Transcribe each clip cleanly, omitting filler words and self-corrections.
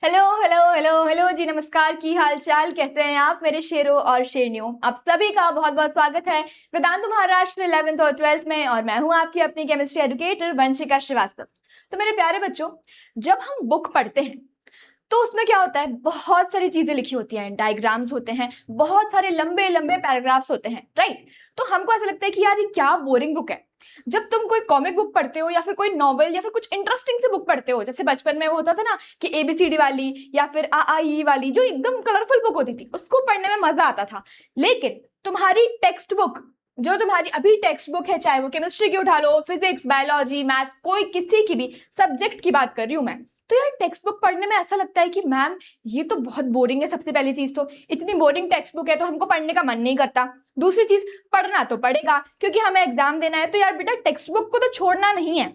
Hello hello hello hello जी, नमस्कार। की हाल चाल, कैसे हैं आप मेरे शेरों और शेरनियों। आप सभी का बहुत बहुत स्वागत है वेदांत महाराष्ट्र 11th और 12th में, और मैं हूं आपकी अपनी केमिस्ट्री एजुकेटर वंशिका श्रीवास्तव। तो मेरे प्यारे बच्चों, जब हम बुक पढ़ते हैं तो उसमें क्या होता है, बहुत सारी चीजें लिखी होती हैं, डायग्राम्स होते हैं, बहुत सारे लंबे लंबे पैराग्राफ्स होते हैं, राइट। तो हमको ऐसा लगता है कि यार ये क्या बोरिंग बुक है। जब तुम कोई कॉमिक बुक पढ़ते हो या फिर कोई नॉवेल या फिर कुछ इंटरेस्टिंग से बुक पढ़ते हो, जैसे बचपन में वो होता था ना कि एबीसीडी वाली या फिर आ ई वाली, जो एकदम कलरफुल बुक होती थी, उसको पढ़ने में मजा आता था। लेकिन तुम्हारी टेक्स्ट बुक, जो तुम्हारी अभी टेक्स्ट बुक है, चाहे वो केमिस्ट्री की उठा लो, फिजिक्स, बायोलॉजी, मैथ्स, कोई किसी की भी सब्जेक्ट की बात कर रही हूं मैं, तो यार टेक्स्ट बुक पढ़ने में ऐसा लगता है कि मैम ये तो बहुत बोरिंग है। सबसे पहली चीज तो इतनी बोरिंग टेक्स्ट बुक है तो हमको पढ़ने का मन नहीं करता। दूसरी चीज, पढ़ना तो पड़ेगा क्योंकि हमें एग्जाम देना है, तो यार बेटा टेक्स्ट बुक को तो छोड़ना नहीं है,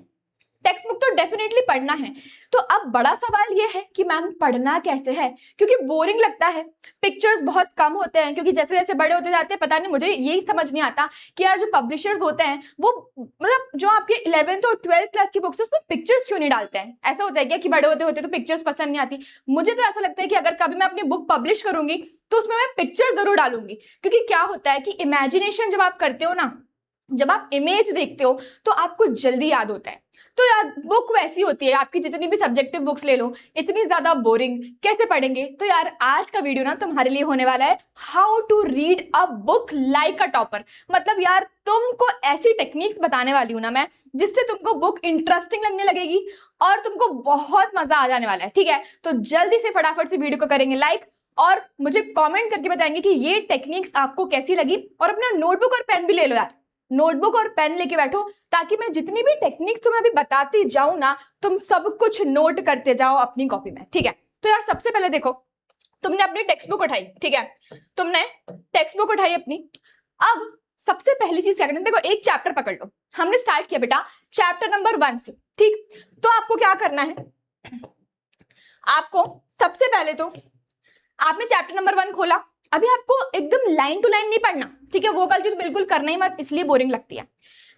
टेक्स्ट बुक तो डेफिनेटली पढ़ना है। तो अब बड़ा सवाल ये है कि मैम पढ़ना कैसे है, क्योंकि बोरिंग लगता है, पिक्चर्स बहुत कम होते हैं, क्योंकि जैसे जैसे बड़े होते जाते हैं, पता नहीं मुझे यही समझ नहीं आता कि यार जो पब्लिशर्स होते हैं वो मतलब जो आपके 11th और 12th क्लास की बुक्स है उसमें पिक्चर्स क्यों नहीं डालते हैं। ऐसा होता है क्या कि बड़े होते होते तो पिक्चर्स पसंद नहीं आती। मुझे तो ऐसा लगता है कि अगर कभी मैं अपनी बुक पब्लिश करूंगी तो उसमें मैं पिक्चर जरूर डालूंगी, क्योंकि क्या होता है कि इमेजिनेशन जब आप करते हो ना, जब आप इमेज देखते हो तो आपको जल्दी याद होता है। तो यार बुक वैसी होती है, आपकी जितनी भी सब्जेक्टिव बुक्स ले लो, इतनी ज्यादा बोरिंग कैसे पढ़ेंगे। तो यार आज का वीडियो ना तुम्हारे लिए होने वाला है how to read a book like a topper. मतलब यार तुमको ऐसी टेक्निक्स बताने वाली हूं ना मैं, जिससे तुमको बुक इंटरेस्टिंग लगने लगेगी और तुमको बहुत मजा आ जाने वाला है। ठीक है, तो जल्दी से फटाफट से वीडियो को करेंगे लाइक और मुझे कॉमेंट करके बताएंगे कि ये टेक्निक्स आपको कैसी लगी। और अपना नोटबुक और पेन भी ले लो यार, नोटबुक और पेन लेके बैठो, ताकि मैं जितनी भी टेक्निक्स तुम्हें अभी बताती जाऊं ना, तुम सब कुछ नोट करते जाओ अपनी कॉपी में। ठीक है, तो यार सबसे पहले देखो, तुमने अपनी टेक्स्ट बुक उठाई, ठीक है, तुमने टेक्स्ट बुक उठाई अपनी। अब सबसे पहली चीज क्या करना है, देखो एक चैप्टर पकड़ लो। हमने स्टार्ट किया बेटा चैप्टर नंबर 1 से, ठीक। तो आपको क्या करना है, आपको सबसे पहले तो आपने चैप्टर नंबर 1 खोला। अभी आपको एकदम लाइन टू लाइन नहीं पढ़ना, ठीक है, वो गलती तो बिल्कुल करना ही मत, इसलिए बोरिंग लगती है।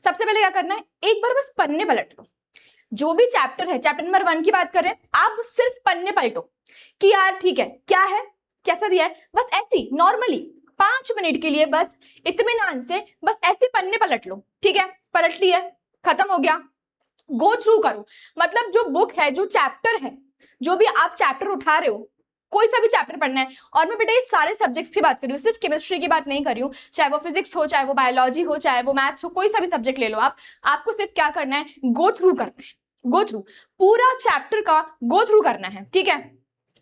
सबसे पहले क्या करना है, एक बार बस पन्ने पलट लो। जो भी चैप्टर है, चैप्टर नंबर 1 की बात करें, आप सिर्फ पन्ने पलटो कि यार ठीक है क्या है, कैसा दिया है, बस ऐसी नॉर्मली 5 मिनट के लिए बस इत्मीनान से बस ऐसे पन्ने पलट लो। ठीक है, पलट लिया, खत्म हो गया। गो थ्रू करो, मतलब जो बुक है, जो चैप्टर है, जो भी आप चैप्टर उठा रहे हो, कोई सा भी चैप्टर पढ़ना है। और मैं बेटा ये सारे सब्जेक्ट्स की बात कर रही हूँ, सिर्फ केमिस्ट्री की बात नहीं कर रही हूँ। चाहे वो फिजिक्स हो, चाहे वो बायोलॉजी हो, चाहे वो मैथ्स हो, कोई सा भी सब्जेक्ट ले लो आप, आपको सिर्फ क्या करना है, गो थ्रू करना है। गो थ्रू, पूरा चैप्टर का गो थ्रू करना है। ठीक है,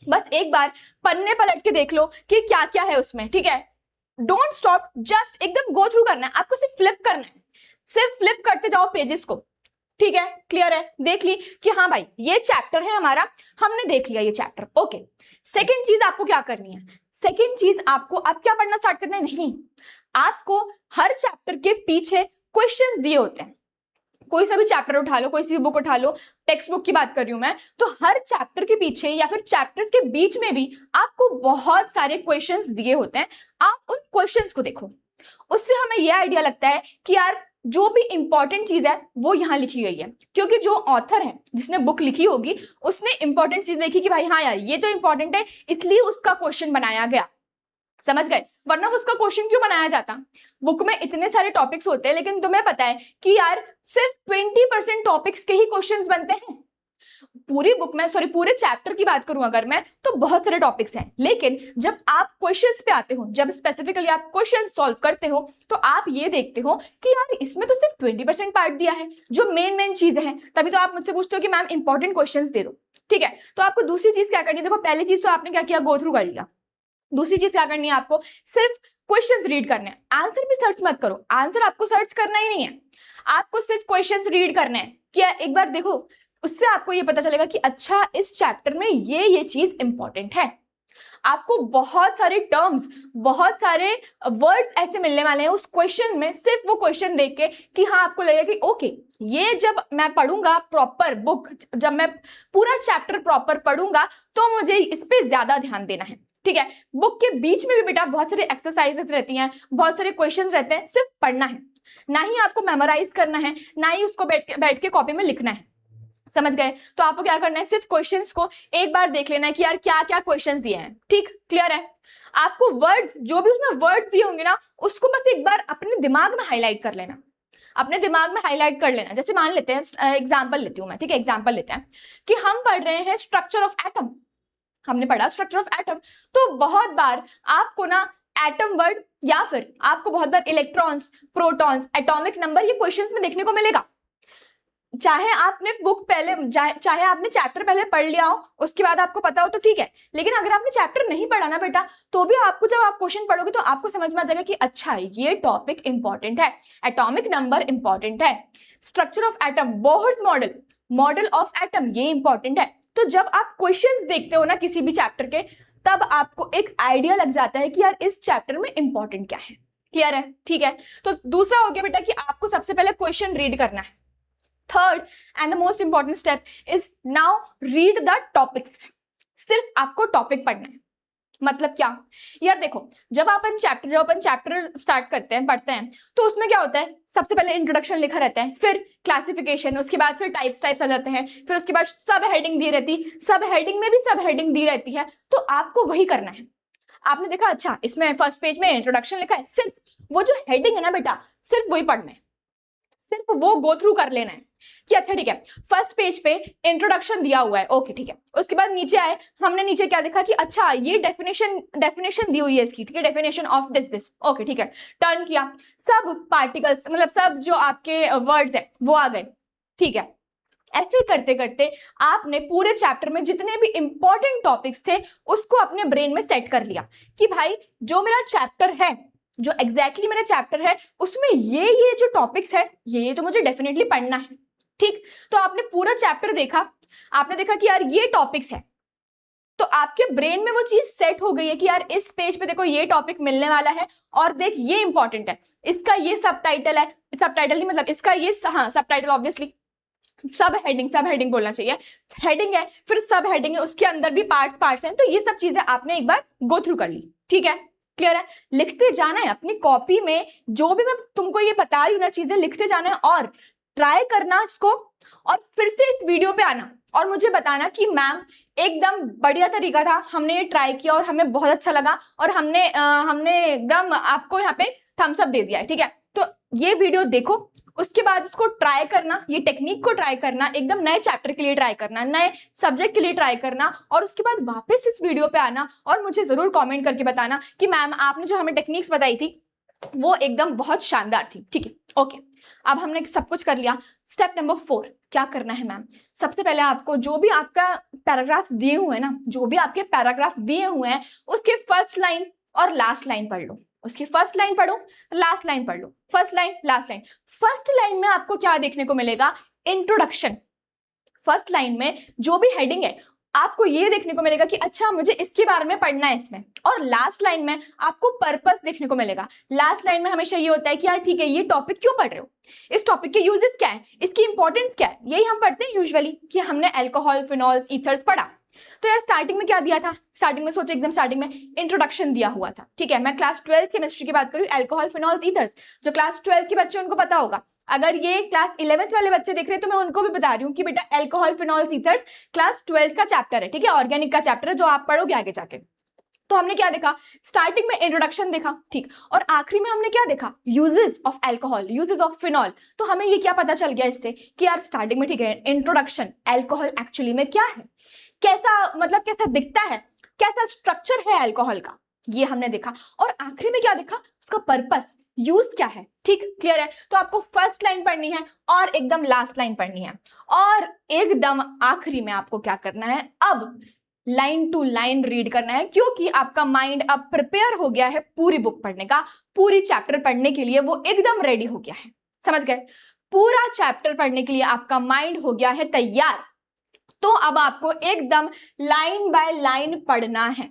बस एक बार पन्ने पलट के देख लो कि क्या क्या है उसमें। ठीक है, डोंट स्टॉप, जस्ट एकदम गो थ्रू करना है, आपको सिर्फ फ्लिप करना है, सिर्फ फ्लिप करते जाओ पेजेस को। ठीक है, क्लियर है, देख ली कि हाँ भाई ये चैप्टर है हमारा, हमने देख लिया ये चैप्टर। ओके, सेकंड चीज आपको क्या करनी है, सेकंड चीज आपको अब क्या पढ़ना स्टार्ट करना है, नहीं, आपको हर चैप्टर के पीछे क्वेश्चंस दिए होते हैं। कोई सा भी चैप्टर उठा लो, कोई सी बुक उठा लो, टेक्स्ट बुक की बात कर रही हूं मैं, तो हर चैप्टर के पीछे या फिर चैप्टर्स के बीच में भी आपको बहुत सारे क्वेश्चंस दिए होते हैं। आप उन क्वेश्चंस को देखो, उससे हमें यह आइडिया लगता है कि यार जो भी इंपॉर्टेंट चीज है वो यहां लिखी गई है, क्योंकि जो ऑथर है जिसने बुक लिखी होगी उसने इंपॉर्टेंट चीज देखी कि भाई हाँ यार ये तो इंपॉर्टेंट है, इसलिए उसका क्वेश्चन बनाया गया। समझ गए, वरना उसका क्वेश्चन क्यों बनाया जाता। बुक में इतने सारे टॉपिक्स होते हैं, लेकिन तुम्हें पता है कि यार सिर्फ 20% टॉपिक्स के ही क्वेश्चंस बनते हैं। पूरी बुक में, सॉरी पूरे चैप्टर की बात करूं अगर मैं, तो बहुत सारे टॉपिक्स हैं, लेकिन जब आप क्वेश्चंस पे आते हो, जब स्पेसिफिकली आप क्वेश्चन सॉल्व करते हो, तो आप ये देखते हो कि यार इसमें तो सिर्फ 20% पार्ट दिया है, जो मेन मेन चीजें हैं। तभी तो आप मुझसे पूछते हो कि मैम इंपॉर्टेंट क्वेश्चंस दे दो। ठीक है, तो आपको दूसरी चीज क्या करनी है, देखो पहली चीज तो आपने क्या किया, गो थ्रू कर लिया। दूसरी चीज क्या करनी है, आपको सिर्फ क्वेश्चंस रीड करने हैं, आंसर भी सर्च मत करो, आंसर आपको सर्च करना ही नहीं है, आपको सिर्फ क्वेश्चंस रीड करने हैं। क्या एक बार देखो, उससे आपको ये पता चलेगा कि अच्छा इस चैप्टर में ये चीज इंपॉर्टेंट है। आपको बहुत सारे टर्म्स, बहुत सारे वर्ड्स ऐसे मिलने वाले हैं उस क्वेश्चन में, सिर्फ वो क्वेश्चन देख के कि हाँ आपको लगेगा कि ओके ये जब मैं पढ़ूंगा प्रॉपर बुक, जब मैं पूरा चैप्टर प्रॉपर पढ़ूंगा तो मुझे इस पे ज्यादा ध्यान देना है। ठीक है, बुक के बीच में भी बेटा बहुत सारे एक्सरसाइजेस रहती हैं, बहुत सारे क्वेश्चंस रहते हैं, सिर्फ पढ़ना है, ना ही आपको मेमोराइज करना है, ना ही उसको बैठ के कॉपी में लिखना है। समझ गए? तो आपको क्या करना है, सिर्फ क्वेश्चंस को एक बार देख लेना है कि यार क्या क्या क्वेश्चंस दिए हैं। ठीक, क्लियर है? आपको वर्ड्स, जो भी उसमें वर्ड्स दिए होंगे ना, उसको बस एक बार अपने दिमाग में हाईलाइट कर लेना, अपने दिमाग में हाईलाइट कर लेना। जैसे मान लेते हैं, एग्जांपल लेती हूं मैं, ठीक है? एग्जांपल लेते हैं कि हम पढ़ रहे हैं स्ट्रक्चर ऑफ एटम, हमने पढ़ा स्ट्रक्चर ऑफ एटम, तो बहुत बार आपको ना एटम वर्ड या फिर आपको बहुत बार इलेक्ट्रॉन्स, प्रोटॉन्स, एटॉमिक नंबर, ये क्वेश्चंस में देखने को मिलेगा। चाहे आपने बुक पहले, चाहे आपने चैप्टर पहले पढ़ लिया हो, उसके बाद आपको पता हो तो ठीक है, लेकिन अगर आपने चैप्टर नहीं पढ़ा ना बेटा, तो भी आपको जब आप क्वेश्चन पढ़ोगे तो आपको समझ में आ जाएगा कि अच्छा ये टॉपिक इंपॉर्टेंट है, एटॉमिक नंबर इंपॉर्टेंट है, structure of atom, Bohr's model, model of atom, ये इंपॉर्टेंट है। तो जब आप क्वेश्चंस देखते हो ना किसी भी चैप्टर के, तब आपको एक आइडिया लग जाता है कि यार इस चैप्टर में इंपॉर्टेंट क्या है। क्लियर है? ठीक है। तो दूसरा हो गया बेटा कि आपको सबसे पहले क्वेश्चन रीड करना है। Third and the most important step is now read the topics. सिर्फ आपको टॉपिक पढ़ना है। मतलब क्या यार, देखो जब अपन चैप्टर स्टार्ट करते हैं, पढ़ते हैं, तो उसमें क्या होता है, सबसे पहले इंट्रोडक्शन लिखा रहता है, फिर क्लासिफिकेशन, उसके बाद फिर टाइप्स आ जाते हैं, फिर उसके बाद सब हेडिंग दी रहती, सब हेडिंग में भी सब हेडिंग दी रहती है। तो आपको वही करना है। आपने देखा अच्छा इसमें फर्स्ट पेज में इंट्रोडक्शन लिखा है, सिर्फ वो जो हेडिंग है ना बेटा, सिर्फ वही पढ़ना है, सिर्फ वो गो थ्रू कर लेना है कि अच्छा ठीक है फर्स्ट पेज पे इंट्रोडक्शन दिया हुआ है, ओके ठीक है। उसके बाद नीचे आए, हमने नीचे क्या देखा कि अच्छा ये डेफिनेशन दी हुई है इसकी, ठीक है, डेफिनेशन ऑफ दिस, ओके ठीक है। टर्न किया, सब पार्टिकल्स, मतलब सब जो आपके वर्ड्स है वो आ गए, ठीक है। ऐसे करते करते आपने पूरे चैप्टर में जितने भी इंपॉर्टेंट टॉपिक्स थे उसको अपने ब्रेन में सेट कर लिया कि भाई जो मेरा चैप्टर है, जो एग्जैक्टली मेरा चैप्टर है, उसमें ये जो टॉपिक्स है ये तो मुझे डेफिनेटली पढ़ना है। ठीक, तो आपने पूरा चैप्टर देखा, आपने देखा कि यार ये टॉपिक्स है, तो आपके ब्रेन में वो चीज सेट हो गई है कि यार इस पेज पे देखो ये टॉपिक मिलने वाला है, और देख ये इंपॉर्टेंट है, इसका ये सब टाइटल है, सब टाइटल नहीं मतलब इसका ये, हाँ सब टाइटल ऑब्वियसली, सब हेडिंग बोलना चाहिए, हेडिंग है फिर सब हेडिंग है, उसके अंदर भी पार्ट्स हैं, तो ये सब चीजें आपने एक बार गो थ्रू कर ली। ठीक है, क्लियर है? लिखते जाना है अपनी कॉपी में, जो भी मैं तुमको ये बता रही हूँ ना चीजें, लिखते जाना है और ट्राई करना इसको, और फिर से इस वीडियो पे आना और मुझे बताना कि मैम एकदम बढ़िया तरीका था, हमने ये ट्राई किया और हमें बहुत अच्छा लगा, और हमने एकदम आपको यहाँ पे थम्स अप दे दिया है। ठीक है, तो ये वीडियो देखो, उसके बाद इसको ट्राई करना, ये टेक्निक को ट्राई करना, एकदम नए चैप्टर के लिए ट्राई करना, नए सब्जेक्ट के लिए ट्राई करना, और उसके बाद वापस इस वीडियो पे आना और मुझे जरूर कमेंट करके बताना कि मैम आपने जो हमें टेक्निक्स बताई थी वो एकदम बहुत शानदार थी। ठीक है, ओके, अब हमने सब कुछ कर लिया। स्टेप नंबर 4 क्या करना है मैम? सबसे पहले आपको जो भी आपका पैराग्राफ दिए हुए हैं ना, जो भी आपके पैराग्राफ दिए हुए हैं, उसके फर्स्ट लाइन और लास्ट लाइन पढ़ लो। उसकी फर्स्ट लाइन पढ़ो, लास्ट लाइन पढ़ लो, first line last line. First line में आपको क्या देखने को मिलेगा? इंट्रोडक्शन। फर्स्ट लाइन में जो भी हेडिंग है आपको ये देखने को मिलेगा कि अच्छा मुझे इसके बारे में पढ़ना है इसमें, और लास्ट लाइन में आपको पर्पस देखने को मिलेगा। लास्ट लाइन में हमेशा ये होता है कि यार ठीक है ये टॉपिक क्यों पढ़ रहे हो, इस टॉपिक के यूजेस क्या है, इसकी इंपॉर्टेंस क्या है। यही हम पढ़ते हैं यूजुअली कि हमने अल्कोहल, फिनॉल्स, ईथर्स पढ़ा। तो यार स्टार्टिंग में क्या दिया था? स्टार्टिंग में सोचो, एकदम स्टार्टिंग में इंट्रोडक्शन दिया हुआ था। ठीक है, मैं क्लास 12 केमिस्ट्री की बात करूँ, अल्कोहल, फिनॉल्स, ईथर्स, जो क्लास 12 के बच्चे उनको पता होगा। अगर ये क्लास 11th वाले बच्चे देख रहे हैं तो मैं उनको भी बता रही हूँ कि बेटा अल्कोहल, फिनॉल्स, ईथर्स क्लास 12 का चैप्टर है। ठीक है, ऑर्गेनिक का चैप्टर है जो आप पढ़ोगे आगे जाके। तो हमने क्या देखा? स्टार्टिंग में इंट्रोडक्शन देखा, ठीक, और आखिरी में हमने क्या देखा? Uses of alcohol, uses of phenol. तो हमें ये क्या पता चल गया इससे कि यार स्टार्टिंग में ठीक है इंट्रोडक्शन, अल्कोहल एक्चुअली में क्या है, कैसा मतलब कैसा दिखता है, कैसा स्ट्रक्चर है अल्कोहल का, ये हमने देखा। और आखिरी में क्या देखा? उसका पर्पस, यूज क्या है। ठीक, क्लियर है? तो आपको फर्स्ट लाइन पढ़नी है और एकदम लास्ट लाइन पढ़नी है, और एकदम आखिरी में आपको क्या करना है? अब लाइन टू लाइन रीड करना है, क्योंकि आपका माइंड अब प्रिपेयर हो गया है पूरी बुक पढ़ने का, पूरी चैप्टर पढ़ने के लिए वो एकदम रेडी हो गया है। समझ गए? पूरा चैप्टर पढ़ने के लिए आपका माइंड हो गया है तैयार। तो अब आपको एकदम लाइन बाय लाइन पढ़ना है।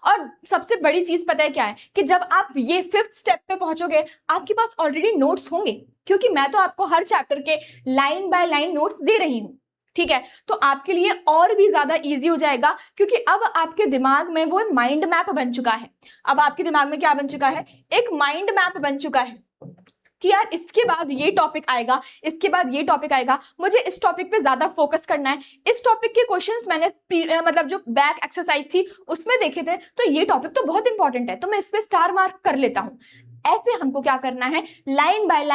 और सबसे बड़ी चीज पता है क्या है? कि जब आप ये 5th स्टेप पे पहुंचोगे आपके पास ऑलरेडी नोट्स होंगे, क्योंकि मैं तो आपको हर चैप्टर के लाइन बाय लाइन नोट्स दे रही हूं। ठीक है, तो आपके लिए और भी ज्यादा इजी हो जाएगा, क्योंकि अब आपके दिमाग में वो माइंड मैप बन चुका है। अब आपके दिमाग में क्या बन चुका है? एक माइंड मैप बन चुका है कि यार इसके बाद ये टॉपिक आएगा, इसके बाद ये टॉपिक आएगा, मुझे इस टॉपिक पे ज्यादा फोकस करना है, इस टॉपिक के क्वेश्चंस मैंने मतलब जो बैक एक्सरसाइज थी उसमें देखे थे, तो ये टॉपिक तो बहुत इंपॉर्टेंट है, तो मैं इस पे स्टार मार्क कर लेता हूं। ऐसे हमको क्या करना है, लाइन बाय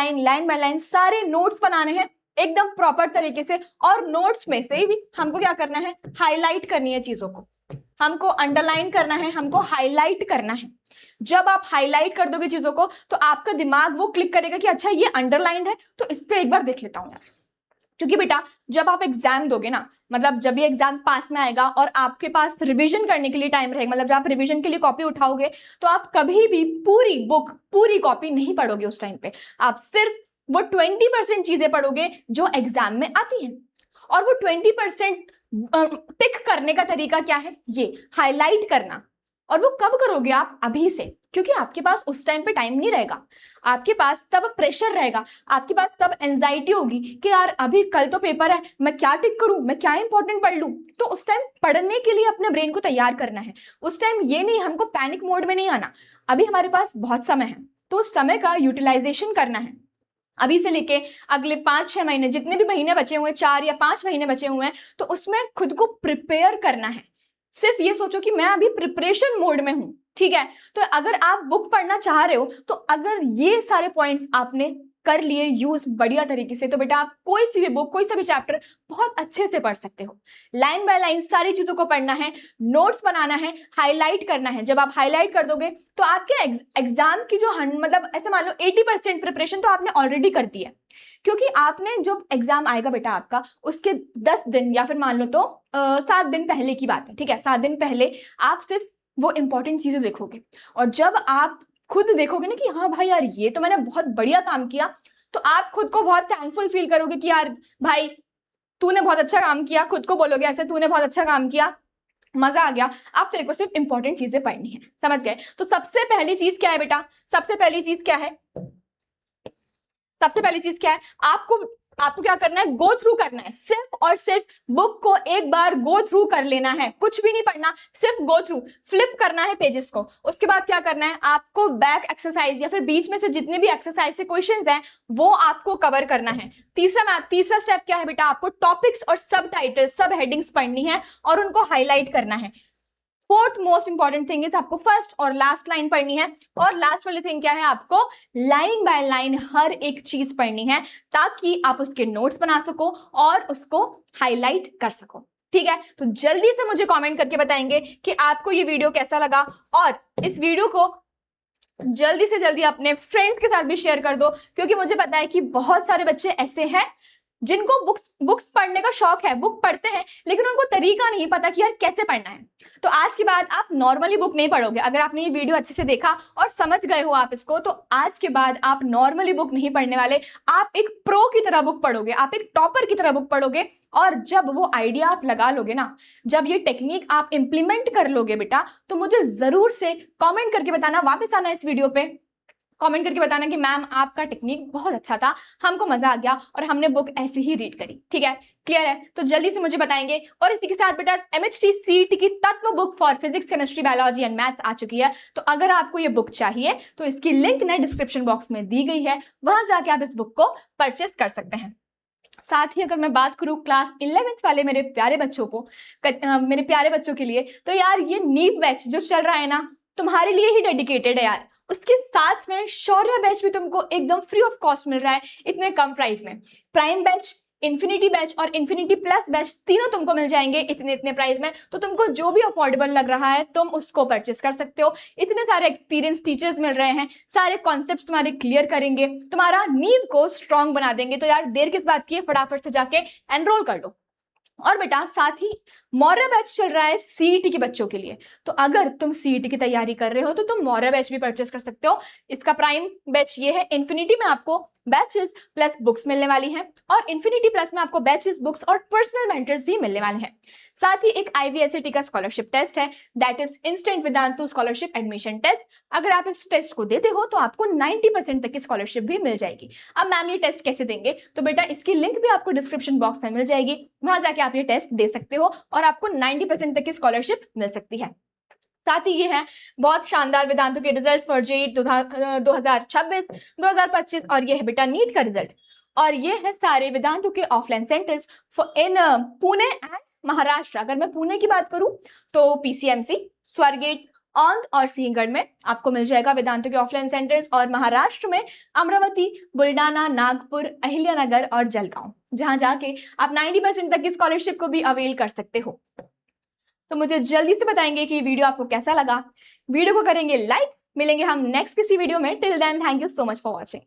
लाइन सारे नोट्स बनाने हैं एकदम प्रॉपर तरीके से, और नोट्स में से भी हमको क्या करना है, हाईलाइट करनी है चीजों को, हमको अंडरलाइन करना है, हमको हाईलाइट करना है। जब आप हाईलाइट कर दोगे चीजों को तो आपका दिमाग वो क्लिक करेगा कि अच्छा ये अंडरलाइंड है, तो इस पे एक बार देख लेता हूं यार। क्योंकि बेटा जब आप एग्जाम दोगे ना, मतलब जब ये एग्जाम पास में आएगा और आपके पास रिवीजन करने के लिए टाइम रहेगा, मतलब जब आप रिवीजन के लिए कॉपी उठाओगे, तो आप कभी भी पूरी बुक पूरी कॉपी नहीं पढ़ोगे उस टाइम पे, आप सिर्फ वो 20% चीजें पढ़ोगे जो एग्जाम में आती हैं। और वो 20% टिक करने का तरीका क्या है, ये हाईलाइट करना। और वो कब करोगे आप, अभी से, क्योंकि आपके पास उस टाइम पे टाइम नहीं रहेगा, आपके पास तब प्रेशर रहेगा, आपके पास तब एंजाइटी होगी कि यार अभी कल तो पेपर है, मैं क्या टिक करूं, मैं क्या इंपॉर्टेंट पढ़ लूं। तो उस टाइम पढ़ने के लिए अपने ब्रेन को तैयार करना है। उस टाइम ये नहीं, हमको पैनिक मोड में नहीं आना, अभी हमारे पास बहुत समय है, तो उस समय का यूटिलाइजेशन करना है। अभी से लेके अगले 5-6 महीने, जितने भी महीने बचे हुए हैं, 4 या 5 महीने बचे हुए हैं, तो उसमें खुद को प्रिपेयर करना है। सिर्फ ये सोचो कि मैं अभी प्रिपरेशन मोड में हूं, ठीक है। तो अगर आप बुक पढ़ना चाह रहे हो, तो अगर ये सारे पॉइंट्स आपने कर लिए यूज बढ़िया तरीके से, तो बेटा आप कोई सी भी बुक, कोई सा भी चैप्टर बहुत अच्छे से पढ़ सकते हो। लाइन बाय लाइन सारी चीजों को पढ़ना है, नोट्स बनाना है, हाईलाइट करना है। जब आप हाईलाइट कर दोगे तो आपके एग्जाम की जो मतलब ऐसे मान लो 80% प्रिपरेशन तो आपने ऑलरेडी कर दी है, क्योंकि आपने जो एग्जाम आएगा बेटा आपका, उसके 10 दिन या फिर मान लो तो 7 दिन पहले की बात है, ठीक है। 7 दिन पहले आप सिर्फ वो इंपॉर्टेंट चीजें देखोगे, और जब आप खुद देखोगे ना कि हाँ भाई यार ये तो मैंने बहुत बढ़िया काम किया, तो आप खुद को बहुत थैंकफुल फील करोगे कि यार भाई तूने बहुत अच्छा काम किया, खुद को बोलोगे ऐसे, तूने बहुत अच्छा काम किया, मजा आ गया। आप तेरे को सिर्फ इंपॉर्टेंट चीजें पढ़नी है, समझ गए। तो सबसे पहली चीज क्या है बेटा, सबसे पहली चीज क्या है, सबसे पहली चीज क्या है, आपको क्या करना है, गो थ्रू करना है। सिर्फ और सिर्फ बुक को एक बार गो थ्रू कर लेना है, कुछ भी नहीं पढ़ना, सिर्फ गो थ्रू, फ्लिप करना है पेजेस को। उसके बाद क्या करना है, आपको बैक एक्सरसाइज या फिर बीच में से जितने भी एक्सरसाइज से क्वेश्चंस हैं वो आपको कवर करना है। तीसरा स्टेप क्या है बेटा, आपको टॉपिक्स और सब टाइटल, सब हेडिंग्स पढ़नी है और उनको हाईलाइट करना है। Fourth most important thing is आपको फर्स्ट और लास्ट लाइन पढ़नी है, और लास्ट वाली थिंग क्या है, आपको लाइन बाय लाइन हर एक चीज पढ़नी है, ताकि आप उसके नोट्स बना सको और उसको हाईलाइट कर सको, ठीक है। तो जल्दी से मुझे कमेंट करके बताएंगे कि आपको ये वीडियो कैसा लगा, और इस वीडियो को जल्दी से जल्दी अपने फ्रेंड्स के साथ भी शेयर कर दो, क्योंकि मुझे पता है कि बहुत सारे बच्चे ऐसे हैं जिनको बुक्स पढ़ने का शौक है, बुक पढ़ते हैं, लेकिन उनको तरीका नहीं पता कि यार कैसे पढ़ना है। तो आज के बाद आप नॉर्मली बुक नहीं पढ़ोगे। अगर आपने ये वीडियो अच्छे से देखा और समझ गए हो आप इसको, तो आज के बाद आप नॉर्मली बुक नहीं पढ़ने वाले, आप एक प्रो की तरह बुक पढ़ोगे, आप एक टॉपर की तरह बुक पढ़ोगे। और जब वो आइडिया आप लगा लोगे ना, जब ये टेक्निक आप इंप्लीमेंट कर लोगे बेटा, तो मुझे जरूर से कॉमेंट करके बताना, वापस आना इस वीडियो पे, कमेंट करके बताना कि मैम आपका टेक्निक बहुत अच्छा था, हमको मजा आ गया और हमने बुक ऐसे ही रीड करी, ठीक है। क्लियर है, तो जल्दी से मुझे बताएंगे। और इसी के साथ बेटा MHT CET की Tatva book for physics, chemistry, biology and maths आ चुकी है। तो अगर आपको ये बुक चाहिए तो इसकी लिंक ना डिस्क्रिप्शन बॉक्स में दी गई है, वहां जाके आप इस बुक को परचेस कर सकते हैं। साथ ही अगर मैं बात करूं क्लास 11th वाले मेरे प्यारे बच्चों को, मेरे प्यारे बच्चों के लिए, तो यार ये नीव बैच जो चल रहा है ना, तुम्हारे लिए ही डेडिकेटेड है यार। उसके साथ में शौर्य बैच भी तुमको एकदम फ्री ऑफ कॉस्ट मिल रहा है इतने कम प्राइस में। प्राइम बैच, इन्फिनिटी बैच और इन्फिनिटी प्लस बैच तीनों तुमको मिल जाएंगे इतने प्राइस में। तो तुमको जो भी अफोर्डेबल लग रहा है तुम उसको परचेस कर सकते हो। इतने सारे एक्सपीरियंस टीचर्स मिल रहे हैं, सारे कॉन्सेप्ट्स तुम्हारे क्लियर करेंगे, तुम्हारा नींव को स्ट्रांग बना देंगे। तो यार देर किस बात की है, फटाफट से जाके एनरोल कर लो। और बेटा साथ ही मौर्य बैच चल रहा है CET के बच्चों के लिए। तो अगर तुम CET की तैयारी कर रहे हो तो तुम मौर्य बैच भी परचेस कर सकते हो। इसका प्राइम बैच ये है, इन्फिनिटी में आपको बैचेस प्लस बुक्स मिलने वाली हैं, और इन्फिनिटी प्लस में आपको बैचेस, बुक्स और पर्सनल मेंटर्स भी मिलने वाले हैं। साथ ही एक IVSAT का स्कॉलरशिप टेस्ट है, that is instant Vedantu scholarship admission test. अगर आप इस टेस्ट को देते हो तो आपको 90% तक की स्कॉलरशिप भी मिल जाएगी। अब मैम ये टेस्ट कैसे देंगे, तो बेटा इसकी लिंक भी आपको डिस्क्रिप्शन बॉक्स में मिल जाएगी, वहां जाके आप ये टेस्ट दे सकते हो और आपको 90% तक की स्कॉलरशिप मिल सकती है। साथ ही ये हैं बहुत शानदार वेदांतों के रिजल्ट फॉर जेईई 2026, 2025 और ये है बेटा नीट का रिजल्ट। और ये है सारे वेदांतों के offline centres in Pune and Maharashtra. अगर मैं पुणे की बात करूं तो पीसीएमसी, स्वारगेट, औंध और सिंहगढ़ में आपको मिल जाएगा वेदांतों के ऑफलाइन सेंटर्स, और महाराष्ट्र में अमरावती, बुल्डाना, नागपुर, अहिल्यानगर और जलगांव, जहां जाके आप 90% तक की स्कॉलरशिप को भी अवेल कर सकते हो। तो मुझे जल्दी से बताएंगे कि वीडियो आपको कैसा लगा। वीडियो को करेंगे लाइक। मिलेंगे हम नेक्स्ट किसी वीडियो में। Till then thank you so much for watching.